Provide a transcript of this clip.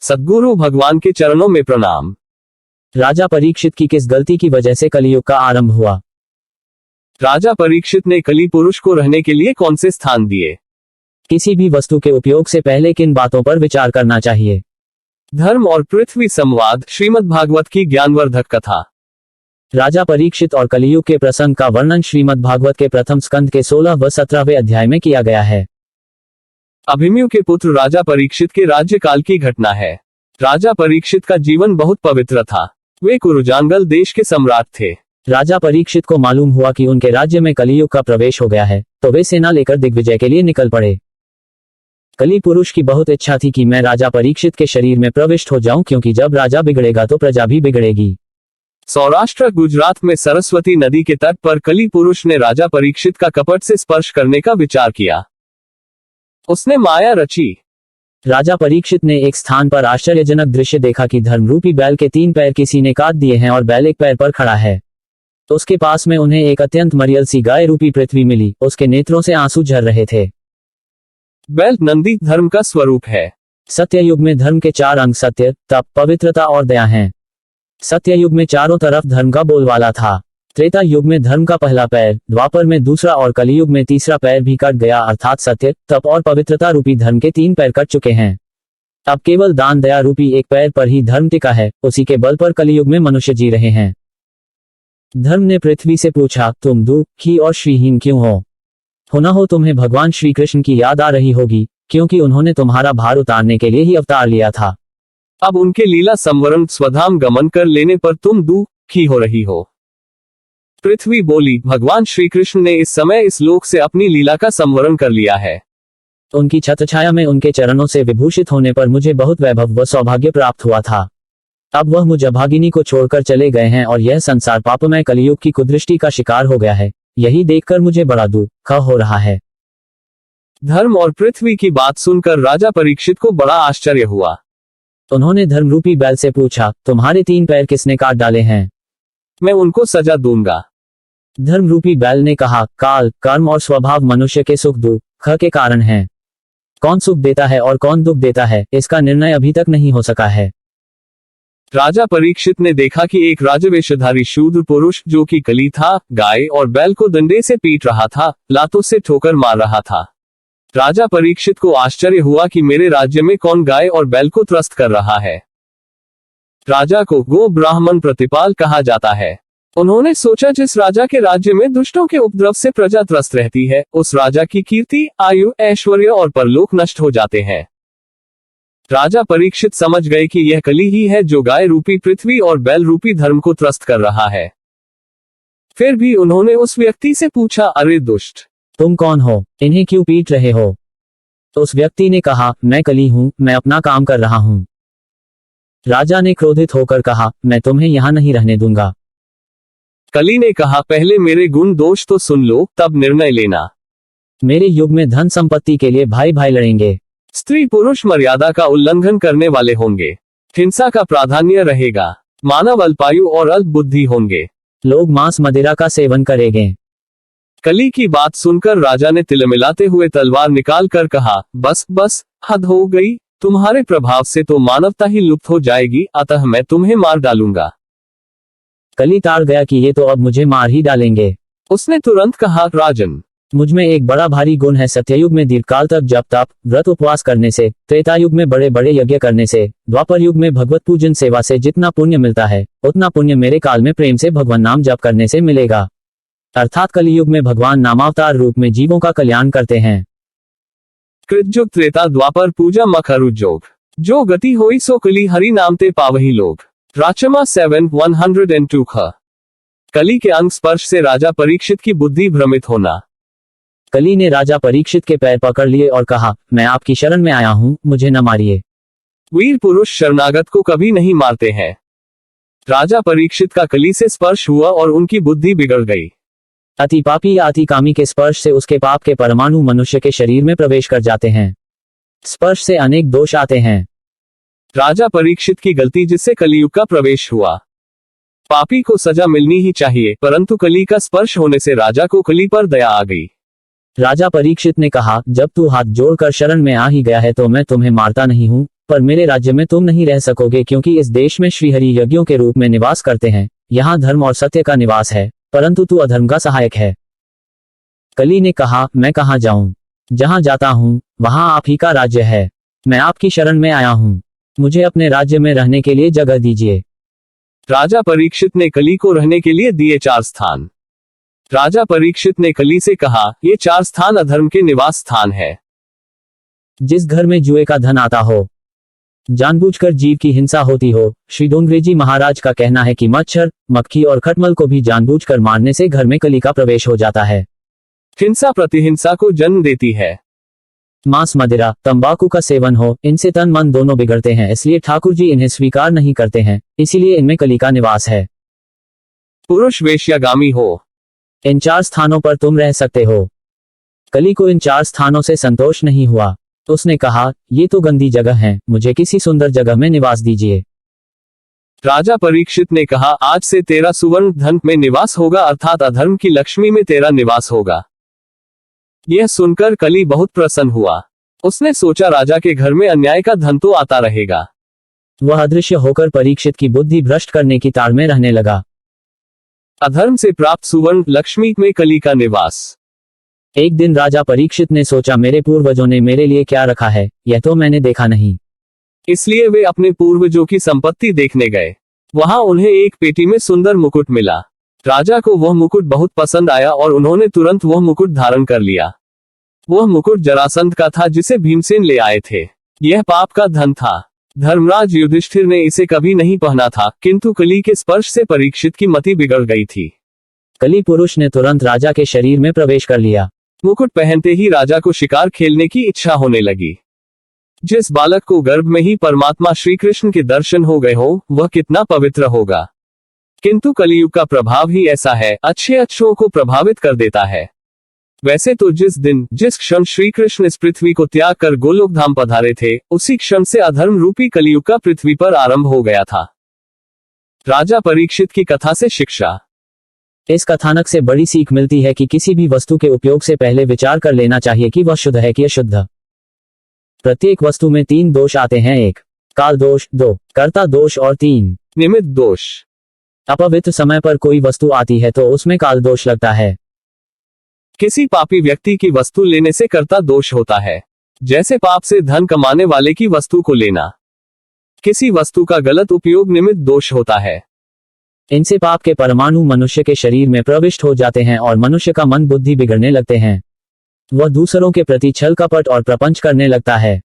सद्गुरु भगवान के चरणों में प्रणाम। राजा परीक्षित की किस गलती की वजह से कलियुग का आरंभ हुआ? राजा परीक्षित ने कली पुरुष को रहने के लिए कौन से स्थान दिए? किसी भी वस्तु के उपयोग से पहले किन बातों पर विचार करना चाहिए? धर्म और पृथ्वी संवाद, श्रीमद् भागवत की ज्ञानवर्धक कथा। राजा परीक्षित और कलियुग के प्रसंग का वर्णन श्रीमद् भागवत के प्रथम स्कंद के 16 व 17वें अध्याय में किया गया है। अभिमन्यु के पुत्र राजा परीक्षित के राज्यकाल की घटना है। राजा परीक्षित का जीवन बहुत पवित्र था। वे कुरुजांगल देश के सम्राट थे। राजा परीक्षित को मालूम हुआ कि उनके राज्य में कलियुग का प्रवेश हो गया है, तो वे सेना लेकर दिग्विजय के लिए निकल पड़े। कली पुरुष की बहुत इच्छा थी कि मैं राजा परीक्षित के शरीर में प्रविष्ट हो जाऊं, क्योंकि जब राजा बिगड़ेगा तो प्रजा भी बिगड़ेगी। सौराष्ट्र गुजरात में सरस्वती नदी के तट पर कली पुरुष ने राजा परीक्षित का कपट से स्पर्श करने का विचार किया। उसने माया रची। राजा परीक्षित ने एक स्थान पर आश्चर्यजनक दृश्य देखा कि धर्मरूपी बैल के 3 पैर किसी ने काट दिए हैं और बैल एक पैर पर खड़ा है। उसके पास में उन्हें एक अत्यंत मरियल सी गाय रूपी पृथ्वी मिली। उसके नेत्रों से आंसू झर रहे थे। बैल नंदी धर्म का स्वरूप है। सत्ययुग में धर्म के 4 अंग सत्य, तप, पवित्रता और दया हैं। सत्ययुग में चारों तरफ धर्म का बोलबाला था। त्रेता युग में धर्म का पहला पैर, द्वापर में दूसरा और कलियुग में तीसरा पैर भी कट गया, अर्थात सत्य, तप और पवित्रता रूपी धर्म के 3 पैर कट चुके हैं। अब केवल दान दया रूपी एक पैर पर ही धर्म टिका है। उसी के बल पर कलियुग में मनुष्य जी रहे हैं। धर्म ने पृथ्वी से पूछा, तुम दुखी और श्रीहीन क्यों हो? होना हो तुम्हें भगवान श्री कृष्ण की याद आ रही होगी, क्योंकि उन्होंने तुम्हारा भार उतारने के लिए ही अवतार लिया था। अब उनके लीला संवरण स्वधाम गमन कर लेने पर तुम दुखी हो रही हो। पृथ्वी बोली, भगवान श्री कृष्ण ने इस समय इस लोक से अपनी लीला का संवरण कर लिया है। उनकी छत्रछाया में उनके चरणों से विभूषित होने पर मुझे बहुत वैभव व सौभाग्य प्राप्त हुआ था। अब वह मुझ अभागिनी को छोड़कर चले गए हैं और यह संसार पापमय कलियुग की कुदृष्टि का शिकार हो गया है। यही देखकर मुझे बड़ा दुख हो रहा है। धर्म और पृथ्वी की बात सुनकर राजा परीक्षित को बड़ा आश्चर्य हुआ। उन्होंने धर्मरूपी बैल से पूछा, तुम्हारे 3 पैर किसने काट डाले हैं? मैं उनको सजा दूंगा। धर्मरूपी बैल ने कहा, काल, कर्म और स्वभाव मनुष्य के सुख दुख के कारण हैं। कौन सुख देता है और कौन दुख देता है, इसका निर्णय अभी तक नहीं हो सका है। राजा परीक्षित ने देखा कि एक राजवेशधारी शूद्र पुरुष, जो कि कली था, गाय और बैल को डंडे से पीट रहा था, लातों से ठोकर मार रहा था। राजा परीक्षित को आश्चर्य हुआ कि मेरे राज्य में कौन गाय और बैल को त्रस्त कर रहा है। राजा को गो ब्राह्मण प्रतिपाल कहा जाता है। उन्होंने सोचा, जिस राजा के राज्य में दुष्टों के उपद्रव से प्रजा त्रस्त रहती है, उस राजा की कीर्ति, आयु, ऐश्वर्य और परलोक नष्ट हो जाते हैं। राजा परीक्षित समझ गए कि यह कली ही है जो गाय रूपी पृथ्वी और बैल रूपी धर्म को त्रस्त कर रहा है। फिर भी उन्होंने उस व्यक्ति से पूछा, अरे दुष्ट, तुम कौन हो? इन्हें क्यों पीट रहे हो? तो उस व्यक्ति ने कहा, मैं कली हूं, मैं अपना काम कर रहा हूं। राजा ने क्रोधित होकर कहा, मैं तुम्हें यहां नहीं रहने दूंगा। कली ने कहा, पहले मेरे गुण दोष तो सुन लो, तब निर्णय लेना। मेरे युग में धन संपत्ति के लिए भाई भाई लड़ेंगे। स्त्री पुरुष मर्यादा का उल्लंघन करने वाले होंगे। हिंसा का प्राधान्य रहेगा। मानव अल्पायु और अल्प बुद्धि होंगे। लोग मांस मदिरा का सेवन करेंगे। कली की बात सुनकर राजा ने तिलमिलाते हुए तलवार निकाल कर कहा, बस बस, हद हो गई। तुम्हारे प्रभाव से तो मानवता ही लुप्त हो जाएगी, अतः मैं तुम्हें मार डालूंगा। कली ताड़ गया कि ये तो अब मुझे मार ही डालेंगे। उसने तुरंत कहा, राजन, मुझ में एक बड़ा भारी गुण है। सत्ययुग में दीर्घकाल तक जप तप व्रत उपवास करने से, त्रेतायुग में बड़े बड़े यज्ञ करने से, द्वापर युग में भगवत पूजन सेवा से जितना पुण्य मिलता है, उतना पुण्य मेरे काल में प्रेम से भगवान नाम जप करने से मिलेगा। अर्थात कलियुग में भगवान नामावतार रूप में जीवों का कल्याण करते हैं। कृतयुग त्रेता द्वापर पूजा मखर उद्योग, जो गति होई सो कली हरि नामते पावही लोग। राचमा 7:102 ख। कली के अंग स्पर्श से राजा परीक्षित की बुद्धि भ्रमित होना। कली ने राजा परीक्षित के पैर पकड़ लिए और कहा, मैं आपकी शरण में आया हूं, मुझे न मारिए। वीर पुरुष शरणागत को कभी नहीं मारते हैं। राजा परीक्षित का कली से स्पर्श हुआ और उनकी बुद्धि बिगड़ गई। अति पापी या अति कामी के स्पर्श से उसके पाप के परमाणु मनुष्य के शरीर में प्रवेश कर जाते हैं। स्पर्श से अनेक दोष आते हैं। राजा परीक्षित की गलती जिससे कलियुग का प्रवेश हुआ। पापी को सजा मिलनी ही चाहिए, परंतु कली का स्पर्श होने से राजा को कली पर दया आ गई। राजा परीक्षित ने कहा, जब तू हाथ जोड़कर शरण में आ ही गया है तो मैं तुम्हें मारता नहीं हूँ, पर मेरे राज्य में तुम नहीं रह सकोगे, क्योंकि इस देश में श्रीहरि यज्ञों के रूप में निवास करते हैं। यहाँ धर्म और सत्य का निवास है, परंतु तू अधर्म का सहायक है। कली ने कहा, मैं कहाँ जाऊं? जहाँ जाता हूँ वहाँ आप ही का राज्य है। मैं आपकी शरण में आया हूँ, मुझे अपने राज्य में रहने के लिए जगह दीजिए। राजा परीक्षित ने कली को रहने के लिए दिए 4 स्थान। राजा परीक्षित ने कली से कहा, ये 4 स्थान अधर्म के निवास स्थान है। जिस घर में जुए का धन आता हो, जानबूझकर जीव की हिंसा होती हो। श्री डोंगरेजी महाराज का कहना है कि मच्छर, मक्खी और खटमल को भी जानबूझकर मारने से घर में कली का प्रवेश हो जाता है। हिंसा प्रतिहिंसा को जन्म देती है। मांस, मदिरा, तंबाकू का सेवन हो, इनसे तन मन दोनों बिगड़ते हैं, इसलिए ठाकुर जी इन्हें स्वीकार नहीं करते हैं, इसीलिए इनमें कली का निवास है। पुरुष वेश्यागामी हो, इन 4 स्थानों पर तुम रह सकते हो। कली को इन 4 स्थानों से संतोष नहीं हुआ। उसने कहा, ये तो गंदी जगह है, मुझे किसी सुंदर जगह में निवास दीजिए। राजा परीक्षित ने कहा, आज से तेरा सुवर्ण धन में निवास होगा, अर्थात अधर्म की लक्ष्मी में तेरा निवास होगा। यह सुनकर कली बहुत प्रसन्न हुआ। उसने सोचा, राजा के घर में अन्याय का धन तो आता रहेगा। वह अदृश्य होकर परीक्षित की बुद्धि भ्रष्ट करने की ताड़ में रहने लगा। अधर्म से प्राप्त सुवर्ण लक्ष्मी में कली का निवास। एक दिन राजा परीक्षित ने सोचा, मेरे पूर्वजों ने मेरे लिए क्या रखा है, यह तो मैंने देखा नहीं। इसलिए वे अपने पूर्वजों की संपत्ति देखने गए। वहां उन्हें एक पेटी में सुंदर मुकुट मिला। राजा को वह मुकुट बहुत पसंद आया और उन्होंने तुरंत वह मुकुट धारण कर लिया। वह मुकुट जरासंध का था, जिसे भीमसेन ले आए थे। यह पाप का धन था। धर्मराज युधिष्ठिर ने इसे कभी नहीं पहना था, किंतु कली के स्पर्श से परीक्षित की मति बिगड़ गई थी। कली पुरुष ने तुरंत राजा के शरीर में प्रवेश कर लिया। मुकुट पहनते ही राजा को शिकार खेलने की इच्छा होने लगी। जिस बालक को गर्भ में ही परमात्मा श्री कृष्ण के दर्शन हो गए हो, वह कितना पवित्र होगा। किंतु कलियुग का प्रभाव ही ऐसा है, अच्छे अच्छों को प्रभावित कर देता है। वैसे तो जिस क्षण श्री कृष्ण इस पृथ्वी को त्याग कर गोलोक धाम पधारे थे, उसी क्षण से अधर्म रूपी कलियुग का पृथ्वी पर आरंभ हो गया था। राजा परीक्षित की कथा से शिक्षा। इस कथानक से बड़ी सीख मिलती है कि किसी भी वस्तु के उपयोग से पहले विचार कर लेना चाहिए कि वह शुद्ध है कि अशुद्ध। प्रत्येक वस्तु में 3 दोष आते हैं, 1 काल दोष, 2 कर्ता दोष और 3 निमित्त दोष। अपवित्र समय पर कोई वस्तु आती है तो उसमें काल दोष लगता है। किसी पापी व्यक्ति की वस्तु लेने से कर्ता दोष होता है, जैसे पाप से धन कमाने वाले की वस्तु को लेना। किसी वस्तु का गलत उपयोग निमित्त दोष होता है। इनसे पाप के परमाणु मनुष्य के शरीर में प्रविष्ट हो जाते हैं और मनुष्य का मन बुद्धि बिगड़ने लगते हैं। वह दूसरों के प्रति छल कपट और प्रपंच करने लगता है।